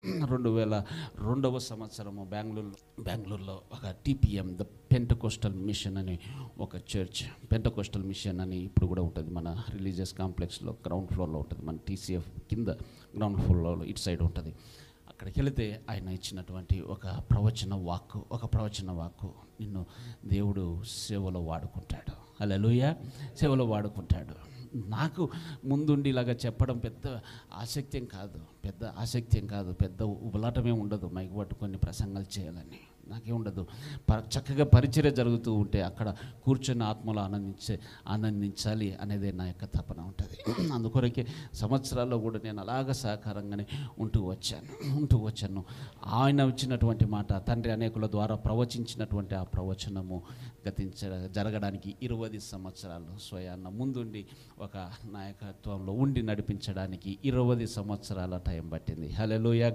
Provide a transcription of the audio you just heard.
2002వ సంవత్సరము బెంగళూరులో ఒక టీపీఎం ద పెంటకోస్టల్ మిషన్ అని ఒక చర్చ్, పెంటకోస్టల్ మిషన్ అని ఇప్పుడు కూడా ఉంటుంది మన రిలీజియస్ కాంప్లెక్స్లో గ్రౌండ్ ఫ్లోర్లో ఉంటుంది. మన టీసీఎఫ్ కింద గ్రౌండ్ ఫ్లోర్లో ఇటు సైడ్ ఉంటుంది. అక్కడికి వెళితే ఆయన ఇచ్చినటువంటి ఒక ప్రవచన వాక్కు, నిన్ను దేవుడు సేవలో వాడుకుంటాడు. హల్లెలూయా, సేవలో వాడుకుంటాడు. నాకు ముందుండి ఇలాగ చెప్పడం పెద్ద ఆసక్తి కాదు, పెద్ద ఉబలాటమే ఉండదు. మైక్ పట్టుకొని ప్రసంగాలు చేయాలని నాకే ఉండదు. చక్కగా పరిచర్య జరుగుతూ ఉంటే అక్కడ కూర్చొని ఆత్మలో ఆనందించాలి అనేదే నా యొక్క తపన ఉంటుంది. అందుకొరకే సంవత్సరాల్లో కూడా నేను అలాగ సహకారంగానే ఉంటూ వచ్చాను. ఆయన ఇచ్చినటువంటి మాట, తండ్రి అనేకుల ద్వారా ప్రవచించినటువంటి ఆ ప్రవచనము జరగడానికి 20 సంవత్సరాలు స్వయాన్న ముందుండి ఒక నాయకత్వంలో ఉండి నడిపించడానికి 20 సంవత్సరాల టైం పట్టింది. హల్లెలూయా.